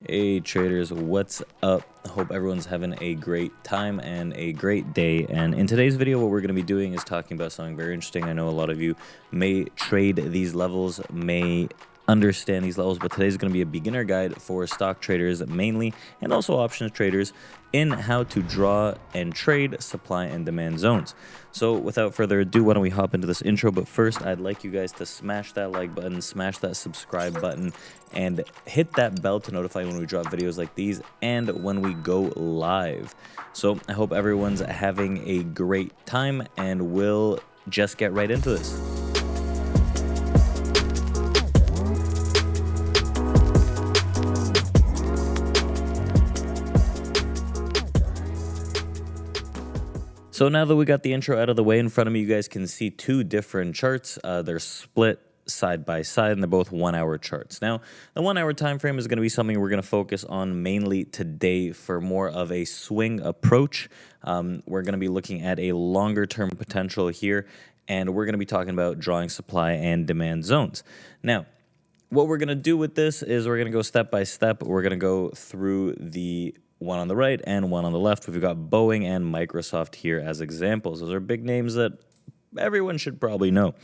Hey traders, what's up? Hope everyone's having a great time and a great day. And in today's video, what we're going to be doing is talking about something very interesting. I know a lot of you may trade these levels, may understand these levels, but today's going to be a beginner guide for stock traders mainly, and also options traders in how to draw and trade supply and demand zones. So without further ado, why don't we hop into this intro? But first, I'd like you guys to smash that like button, smash that subscribe button, and hit that bell to notify when we drop videos like these and when we go live. So I hope everyone's having a great time, and we'll just get right into this. So now that we got the intro out of the way, in front of me you guys can see two different charts. They're split side by side, and they're both 1 hour charts. Now, the 1 hour time frame is going to be something we're going to focus on mainly today for more of a swing approach. We're going to be looking at a longer term potential here, and we're going to be talking about drawing supply and demand zones. Now, what we're going to do with this is we're going to go step by step. We're going to go through the one on the right and one on the left. We've got Boeing and Microsoft here as examples. Those are big names that everyone should probably know.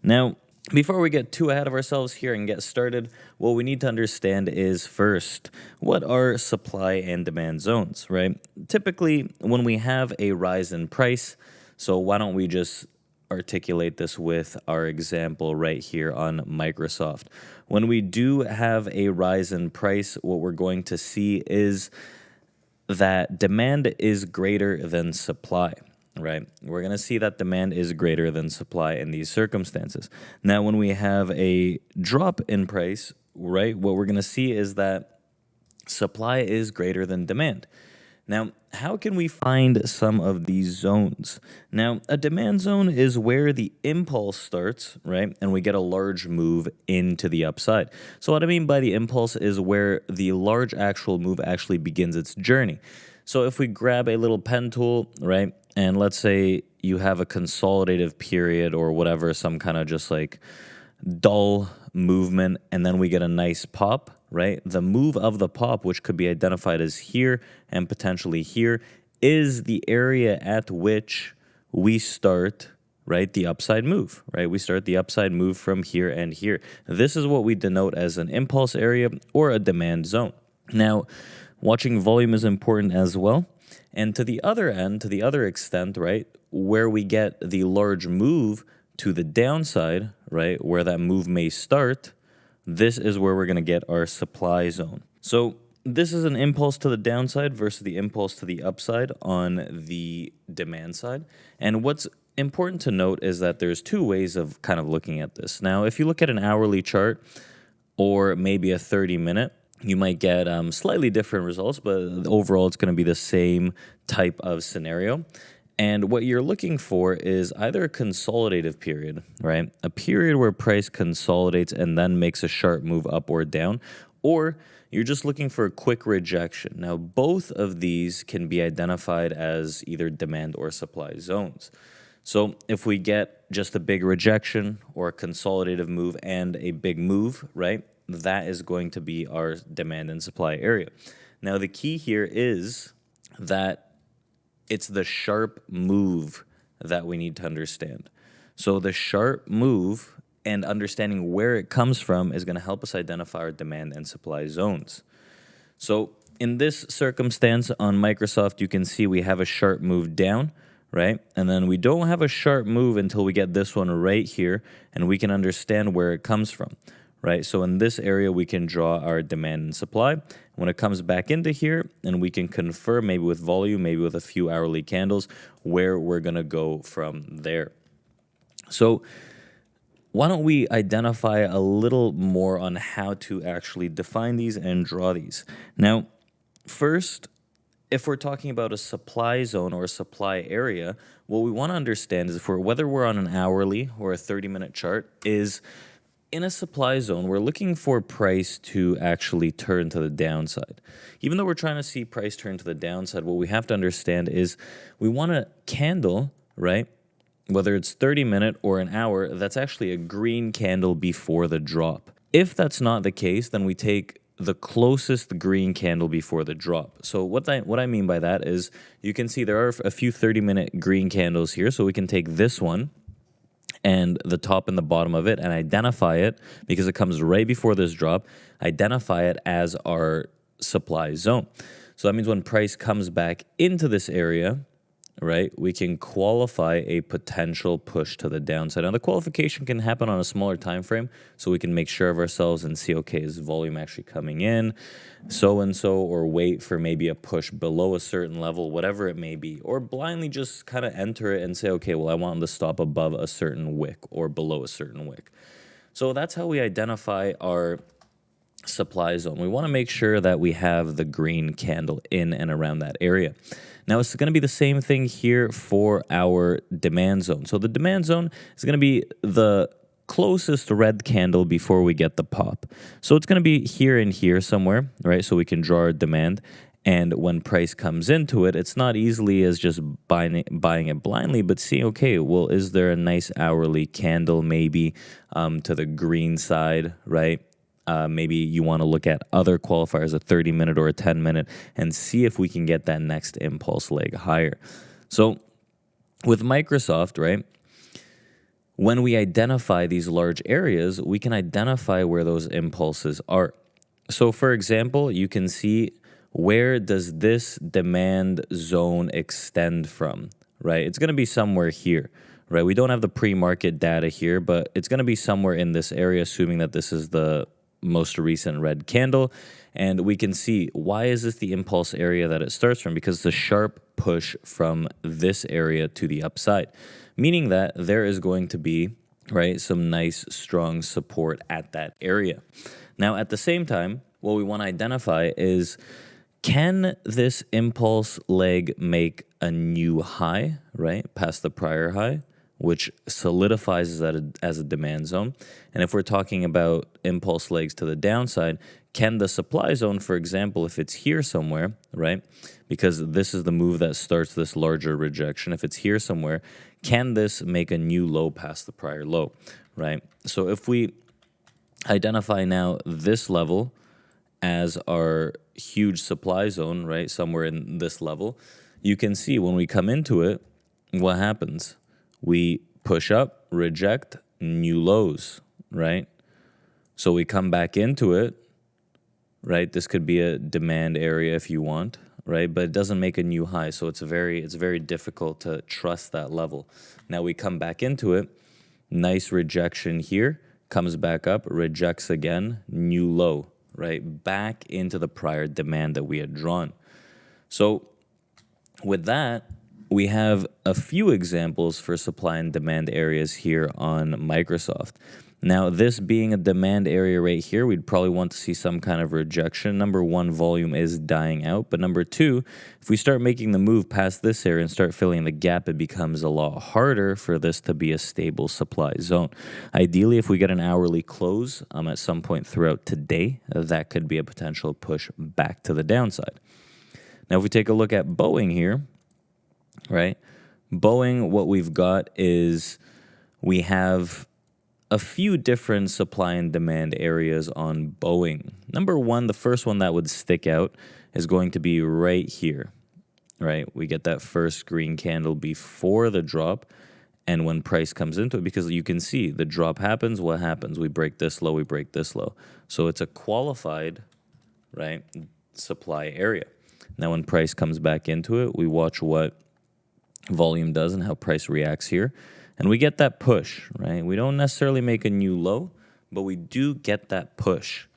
Now, before we get too ahead of ourselves here and get started, what we need to understand is first, what are supply and demand zones, right? Typically, when we have a rise in price, so why don't we just articulate this with our example right here on Microsoft. When we do have a rise in price, what we're going to see is that demand is greater than supply, right? We're going to see that demand is greater than supply in these circumstances. Now, when we have a drop in price, right, what we're going to see is that supply is greater than demand. Now, how can we find some of these zones? Now, a demand zone is where the impulse starts, right? And we get a large move into the upside. So what I mean by the impulse is where the large actual move actually begins its journey. So if we grab a little pen tool, right? And let's say you have a consolidative period or whatever, some kind of just like dull movement, and then we get a nice pop, right? The move of the pop, which could be identified as here and potentially here, is the area at which we start, right, the upside move, right? We start the upside move from here and here. This is what we denote as an impulse area or a demand zone. Now, watching volume is important as well. And to the other end, to the other extent, right, where we get the large move to the downside, right, where that move may start, this is where we're going to get our supply zone. So this is an impulse to the downside versus the impulse to the upside on the demand side. And what's important to note is that there's two ways of kind of looking at this. Now, if you look at an hourly chart or maybe a 30-minute, you might get slightly different results, but overall it's going to be the same type of scenario. And what you're looking for is either a consolidative period, right? A period where price consolidates and then makes a sharp move up or down, or you're just looking for a quick rejection. Now, both of these can be identified as either demand or supply zones. So if we get just a big rejection or a consolidative move and a big move, right? That is going to be our demand and supply area. Now, the key here is that it's the sharp move that we need to understand. So the sharp move and understanding where it comes from is going to help us identify our demand and supply zones. So in this circumstance on Microsoft, you can see we have a sharp move down, right? And then we don't have a sharp move until we get this one right here, and we can understand where it comes from, right? So in this area, we can draw our demand and supply. When it comes back into here, and we can confirm maybe with volume, maybe with a few hourly candles, where we're going to go from there. So why don't we identify a little more on how to actually define these and draw these? Now, first, if we're talking about a supply zone or a supply area, what we want to understand is whether we're on an hourly or a 30-minute chart is in a supply zone, we're looking for price to actually turn to the downside. Even though we're trying to see price turn to the downside, what we have to understand is we want a candle, right? Whether it's 30-minute or an hour, that's actually a green candle before the drop. If that's not the case, then we take the closest green candle before the drop. So what I mean by that is you can see there are a few 30-minute green candles here. So we can take this one and the top and the bottom of it and identify it because it comes right before this drop, identify it as our supply zone. So that means when price comes back into this area, right, we can qualify a potential push to the downside. Now, the qualification can happen on a smaller time frame, so we can make sure of ourselves and see, okay, is volume actually coming in, so-and-so, or wait for maybe a push below a certain level, whatever it may be, or blindly just kind of enter it and say, okay, well, I want to stop above a certain wick or below a certain wick. So that's how we identify our supply zone. We want to make sure that we have the green candle in and around that area. Now, it's going to be the same thing here for our demand zone. So the demand zone is going to be the closest red candle before we get the pop. So it's going to be here and here somewhere, right? So we can draw our demand. And when price comes into it, it's not easily as just buying it blindly, but seeing, okay, well, is there a nice hourly candle maybe to the green side, right? Maybe you want to look at other qualifiers, a 30-minute or a 10-minute, and see if we can get that next impulse leg higher. So with Microsoft, right, when we identify these large areas, we can identify where those impulses are. So for example, you can see, where does this demand zone extend from, right? It's going to be somewhere here, right? We don't have the pre-market data here, but it's going to be somewhere in this area, assuming that this is the most recent red candle. And we can see, why is this the impulse area that it starts from? Because it's a sharp push from this area to the upside, meaning that there is going to be, right, some nice strong support at that area. Now, at the same time, what we want to identify is, can this impulse leg make a new high, right, past the prior high, which solidifies that as a demand zone? And if we're talking about impulse legs to the downside, can the supply zone, for example, if it's here somewhere, right, because this is the move that starts this larger rejection, if it's here somewhere, can this make a new low past the prior low, right? So if we identify now this level as our huge supply zone, right, somewhere in this level, you can see when we come into it, what happens? We push up, reject, new lows, right? So we come back into it, right? This could be a demand area if you want, right? But it doesn't make a new high, so it's very difficult to trust that level. Now we come back into it, nice rejection here, comes back up, rejects again, new low, right? Back into the prior demand that we had drawn. So with that, we have a few examples for supply and demand areas here on Microsoft. Now, this being a demand area right here, we'd probably want to see some kind of rejection. Number one, volume is dying out. But number two, if we start making the move past this area and start filling the gap, it becomes a lot harder for this to be a stable supply zone. Ideally, if we get an hourly close at some point throughout today, that could be a potential push back to the downside. Now, if we take a look at Boeing here, right? Boeing, what we've got is we have a few different supply and demand areas on Boeing. Number one, the first one that would stick out is going to be right here, right? We get that first green candle before the drop, and when price comes into it, because you can see the drop happens, what happens? We break this low, we break this low. So it's a qualified, right, supply area. Now when price comes back into it, we watch what volume does and how price reacts here. And we get that push, right? We don't necessarily make a new low, but we do get that push.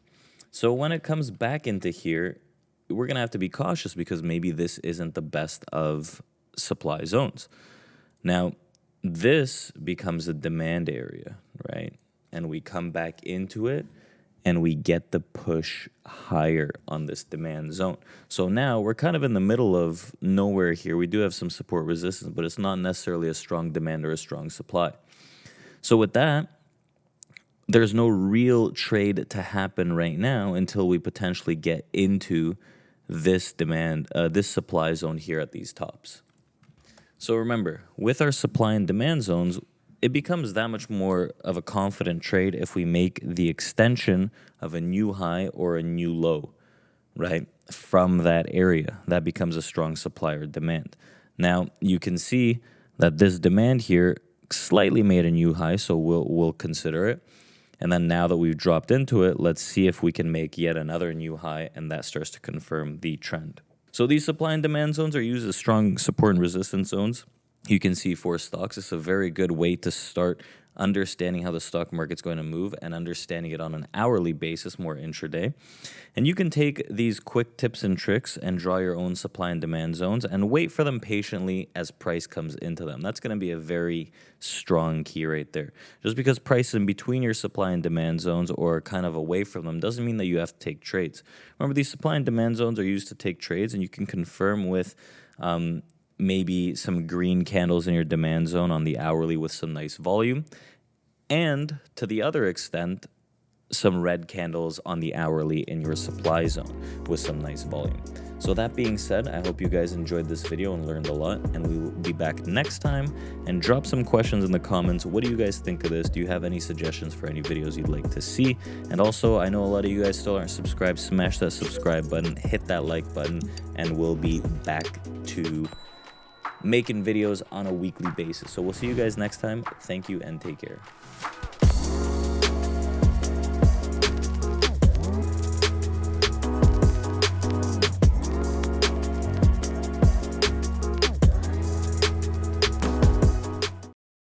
So when it comes back into here, we're going to have to be cautious because maybe this isn't the best of supply zones. Now, this becomes a demand area, right? And we come back into it and we get the push higher on this demand zone. So now we're kind of in the middle of nowhere here. We do have some support resistance, but it's not necessarily a strong demand or a strong supply. So with that, there's no real trade to happen right now until we potentially get into this demand, this supply zone here at these tops. So remember, with our supply and demand zones, it becomes that much more of a confident trade if we make the extension of a new high or a new low, right, from that area. That becomes a strong supply or demand. Now, you can see that this demand here slightly made a new high, so we'll consider it. And then now that we've dropped into it, let's see if we can make yet another new high, and that starts to confirm the trend. So these supply and demand zones are used as strong support and resistance zones. You can see for stocks, it's a very good way to start understanding how the stock market's going to move and understanding it on an hourly basis, more intraday. And you can take these quick tips and tricks and draw your own supply and demand zones and wait for them patiently as price comes into them. That's going to be a very strong key right there. Just because price is in between your supply and demand zones or kind of away from them doesn't mean that you have to take trades. Remember, these supply and demand zones are used to take trades, and you can confirm with maybe some green candles in your demand zone on the hourly with some nice volume, and to the other extent, some red candles on the hourly in your supply zone with some nice volume. So that being said, I hope you guys enjoyed this video and learned a lot, and we will be back next time. And drop some questions in the comments. What do you guys think of this? Do you have any suggestions for any videos you'd like to see? And also, I know a lot of you guys still aren't subscribed. Smash that subscribe button, hit that like button, and we'll be back to making videos on a weekly basis. So we'll see you guys next time. Thank you and take care.